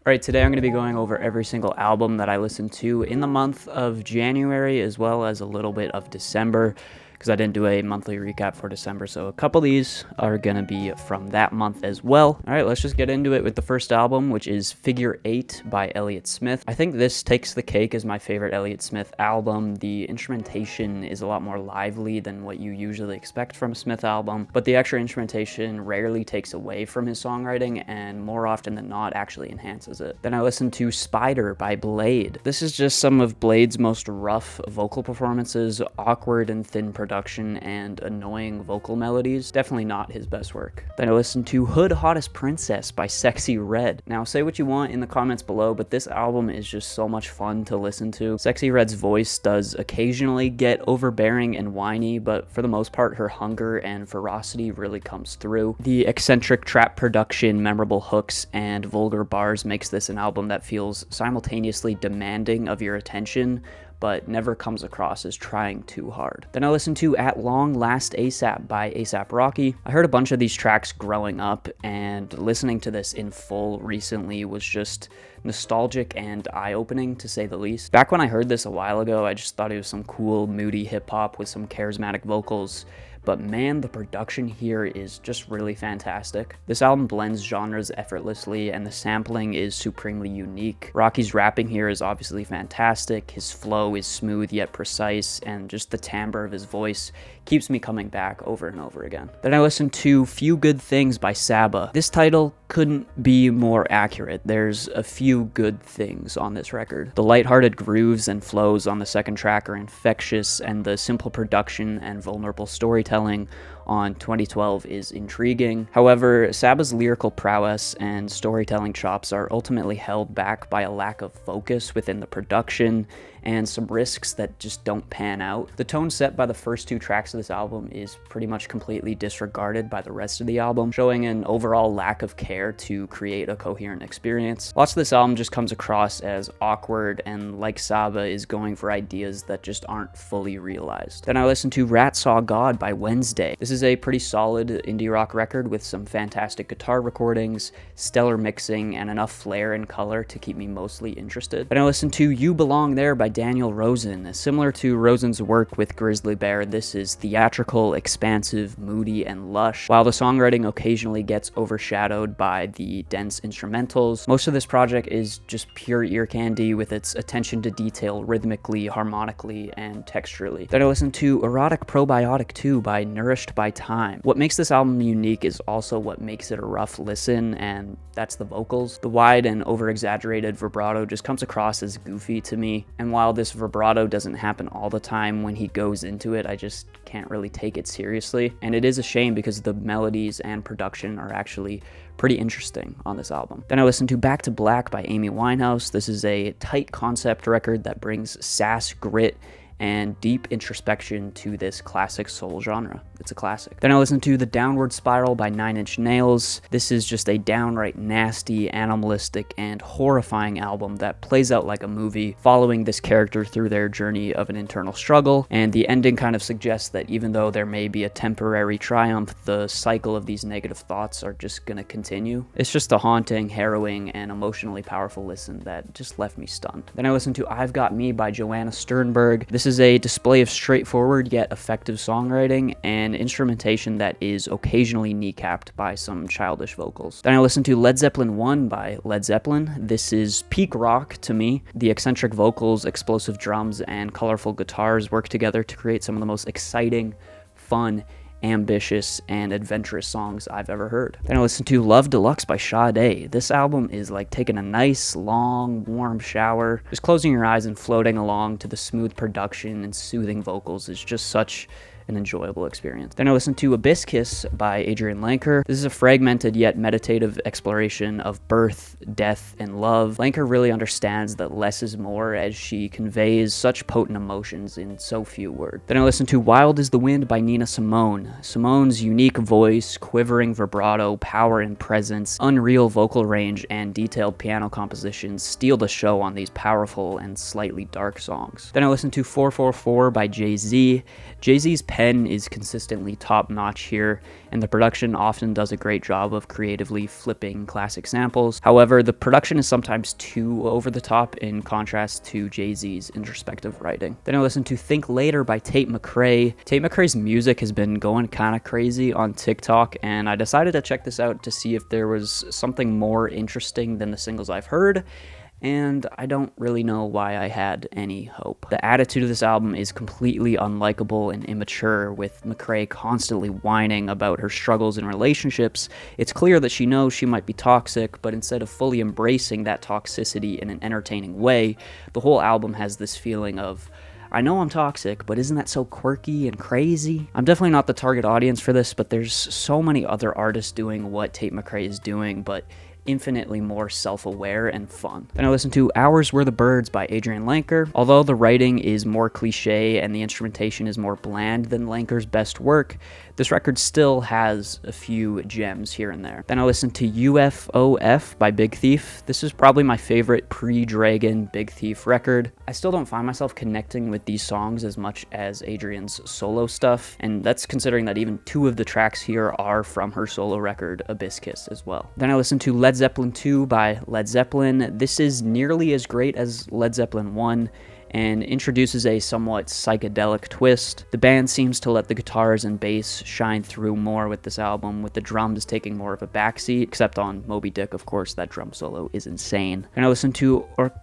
Alright, today I'm going to be going over every single album that I listened to in the month of January, as well as a little bit of December, because I didn't do a monthly recap for December, so a couple of these are going to be from that month as well. Alright, let's just get into it with the first album, which is Figure 8 by Elliot Smith. I think this takes the cake as my favorite Elliot Smith album. The instrumentation is a lot more lively than what you usually expect from a Smith album, but the extra instrumentation rarely takes away from his songwriting, and more often than not actually enhances it. Then I listened to Spider by Blade. This is just some of Blade's most rough vocal performances, awkward and thin production, and annoying vocal melodies. Definitely not his best work. Then I listened to Hood Hottest Princess by Sexy Red. Now, say what you want in the comments below, but this album is just so much fun to listen to. Sexy Red's voice does occasionally get overbearing and whiny, but for the most part, her hunger and ferocity really comes through. The eccentric trap production, memorable hooks, and vulgar bars makes this an album that feels simultaneously demanding of your attention, but never comes across as trying too hard. Then I listened to At Long Last ASAP by A$AP Rocky. I heard a bunch of these tracks growing up, and listening to this in full recently was just nostalgic and eye-opening, to say the least. Back when I heard this a while ago, I just thought it was some cool, moody hip-hop with some charismatic vocals, but man, the production here is just really fantastic. This album blends genres effortlessly, and the sampling is supremely unique. Rocky's rapping here is obviously fantastic, his flow is smooth yet precise, and just the timbre of his voice keeps me coming back over and over again. Then I listened to Few Good Things by Saba. This title couldn't be more accurate. There's a few good things on this record. The lighthearted grooves and flows on the second track are infectious, and the simple production and vulnerable storytelling on 2012 is intriguing. However, Saba's lyrical prowess and storytelling chops are ultimately held back by a lack of focus within the production and some risks that just don't pan out. The tone set by the first two tracks of this album is pretty much completely disregarded by the rest of the album, showing an overall lack of care to create a coherent experience. Lots of this album just comes across as awkward, and like Saba, is going for ideas that just aren't fully realized. Then I listened to Rat Saw God by Wednesday. This is a pretty solid indie rock record with some fantastic guitar recordings, stellar mixing, and enough flair and color to keep me mostly interested. Then I listened to You Belong There by Daniel Rosen. Similar to Rosen's work with Grizzly Bear, this is theatrical, expansive, moody, and lush. While the songwriting occasionally gets overshadowed by the dense instrumentals, most of this project is just pure ear candy with its attention to detail rhythmically, harmonically, and texturally. Then I listened to Erotic Probiotic 2 by Nourished by Time. What makes this album unique is also what makes it a rough listen, and that's the vocals. The wide and over-exaggerated vibrato just comes across as goofy to me, and while this vibrato doesn't happen all the time when he goes into it, I just can't really take it seriously, and it is a shame because the melodies and production are actually pretty interesting on this album. Then I listened to Back to Black by Amy Winehouse. This is a tight concept record that brings sass, grit, and deep introspection to this classic soul genre. It's a classic. Then I listened to The Downward Spiral by 9 Inch Nails. This is just a downright nasty, animalistic, and horrifying album that plays out like a movie, following this character through their journey of an internal struggle, and the ending kind of suggests that even though there may be a temporary triumph, the cycle of these negative thoughts are just gonna continue. It's just a haunting, harrowing, and emotionally powerful listen that just left me stunned. Then I listened to Ive Got Me by Joanna Sternberg. This is a display of straightforward yet effective songwriting and instrumentation that is occasionally kneecapped by some childish vocals. Then I listened to Led Zeppelin 1 by Led Zeppelin. This is peak rock to me. The eccentric vocals, explosive drums, and colorful guitars work together to create some of the most exciting, fun, ambitious, and adventurous songs I've ever heard. Then I listened to Love Deluxe by Sade. This album is like taking a nice, long, warm shower. Just closing your eyes and floating along to the smooth production and soothing vocals is just such an enjoyable experience. Then I listened to Hibiscus by Adrian Lenker. This is a fragmented yet meditative exploration of birth, death, and love. Lenker really understands that less is more as she conveys such potent emotions in so few words. Then I listened to Wild is the Wind by Nina Simone. Simone's unique voice, quivering vibrato, power and presence, unreal vocal range, and detailed piano compositions steal the show on these powerful and slightly dark songs. Then I listened to 444 by Jay-Z. Jay-Z's pen is consistently top notch here, and the production often does a great job of creatively flipping classic samples. However, the production is sometimes too over the top in contrast to Jay-Z's introspective writing. Then I listened to Think Later by Tate McRae. Tate McRae's music has been going kind of crazy on TikTok, and I decided to check this out to see if there was something more interesting than the singles I've heard, and I don't really know why I had any hope. The attitude of this album is completely unlikable and immature, with McRae constantly whining about her struggles in relationships. It's clear that she knows she might be toxic, but instead of fully embracing that toxicity in an entertaining way, the whole album has this feeling of, I know I'm toxic, but isn't that so quirky and crazy? I'm definitely not the target audience for this, but there's so many other artists doing what Tate McRae is doing, but infinitely more self-aware and fun. Then I listened to Hours Were the Birds by Adrian Lanker. Although the writing is more cliche and the instrumentation is more bland than Lanker's best work, this record still has a few gems here and there. Then I listened to UFOF by Big Thief. This is probably my favorite pre-Dragon Big Thief record. I still don't find myself connecting with these songs as much as Adrian's solo stuff, and that's considering that even 2 of the tracks here are from her solo record, Hibiscus, as well. Then I listened to Led Zeppelin 2 by Led Zeppelin. This is nearly as great as Led Zeppelin 1 and introduces a somewhat psychedelic twist. The band seems to let the guitars and bass shine through more with this album, with the drums taking more of a backseat, except on Moby Dick, of course. That drum solo is insane. And I listened to Orchideas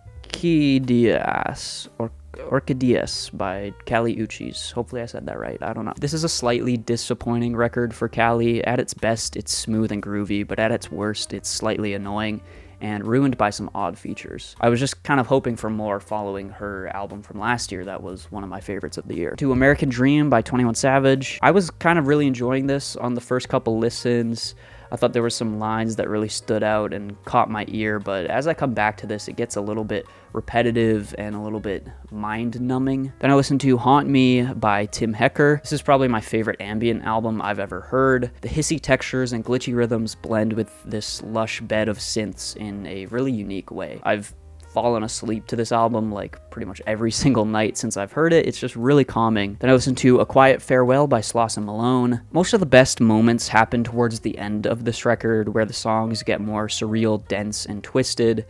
by Caliuchis. Hopefully I said that right. I don't know. This is a slightly disappointing record for Cali. At its best, it's smooth and groovy, but at its worst, it's slightly annoying and ruined by some odd features. I was just kind of hoping for more following her album from last year that was one of my favorites of the year. To American Dream by 21 Savage. I was kind of really enjoying this on the first couple listens. I thought there were some lines that really stood out and caught my ear, but as I come back to this, it gets a little bit repetitive and a little bit mind-numbing. Then I listened to Haunt Me by Tim Hecker. This is probably my favorite ambient album I've ever heard. The hissy textures and glitchy rhythms blend with this lush bed of synths in a really unique way. I've fallen asleep to this album like pretty much every single night since I've heard it. It's just really calming. Then I listened to A Quiet Farewell by Sloss and Malone. Most of the best moments happen towards the end of this record, where the songs get more surreal, dense, and twisted.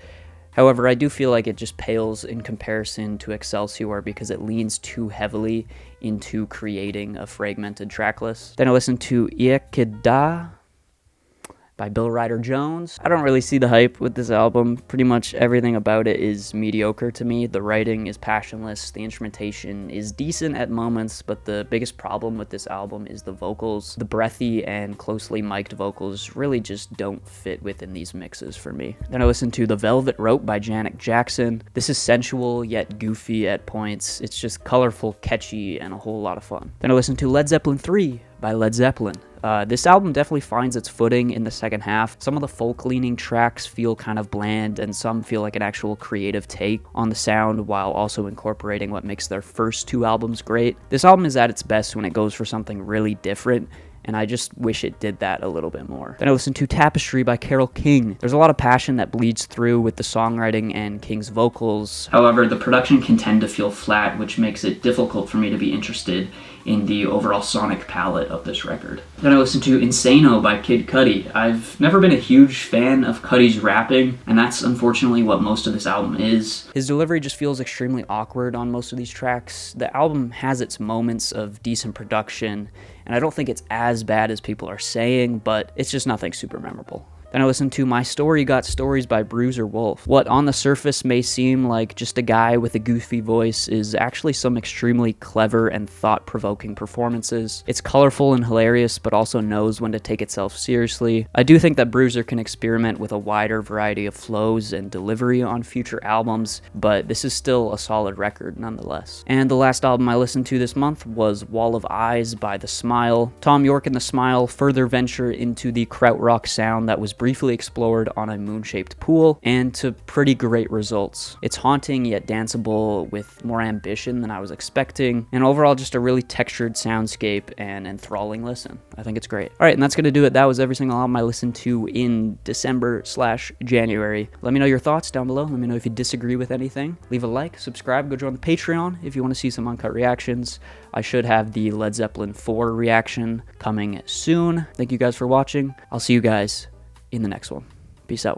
However, I do feel like it just pales in comparison to Excelsior because it leans too heavily into creating a fragmented track list. Then I listened to Iaka by Bill Ryder Jones. I don't really see the hype with this album. Pretty much everything about it is mediocre to me. The writing is passionless, the instrumentation is decent at moments, but the biggest problem with this album is the vocals. The breathy and closely mic'd vocals really just don't fit within these mixes for me. Then I listened to The Velvet Rope by Janet Jackson. This is sensual yet goofy at points. It's just colorful, catchy, and a whole lot of fun. Then I listened to Led Zeppelin 3 by Led Zeppelin. This album definitely finds its footing in the second half. Some of the folk-leaning tracks feel kind of bland, and some feel like an actual creative take on the sound while also incorporating what makes their first 2 albums great. This album is at its best when it goes for something really different, and I just wish it did that a little bit more. Then I listened to Tapestry by Carole King. There's a lot of passion that bleeds through with the songwriting and King's vocals. However, the production can tend to feel flat, which makes it difficult for me to be interested in the overall sonic palette of this record. Then I listened to Insano by Kid Cudi. I've never been a huge fan of Cudi's rapping, and that's unfortunately what most of this album is. His delivery just feels extremely awkward on most of these tracks. The album has its moments of decent production, and I don't think it's as bad as people are saying, but it's just nothing super memorable. Then I listened to My Story Got Stories by Bruiser Wolf. What on the surface may seem like just a guy with a goofy voice is actually some extremely clever and thought-provoking performances. It's colorful and hilarious, but also knows when to take itself seriously. I do think that Bruiser can experiment with a wider variety of flows and delivery on future albums, but this is still a solid record nonetheless. And the last album I listened to this month was Wall of Eyes by The Smile. Tom York and The Smile further venture into the krautrock sound that was briefly explored on a moon-shaped pool, and to pretty great results. It's haunting yet danceable with more ambition than I was expecting, and overall just a really textured soundscape and enthralling listen. I think it's great. All right, and that's going to do it. That was every single album I listened to in December/January. Let me know your thoughts down below. Let me know if you disagree with anything. Leave a like, subscribe, go join the Patreon if you want to see some uncut reactions. I should have the Led Zeppelin 4 reaction coming soon. Thank you guys for watching. I'll see you guys in the next one. Peace out.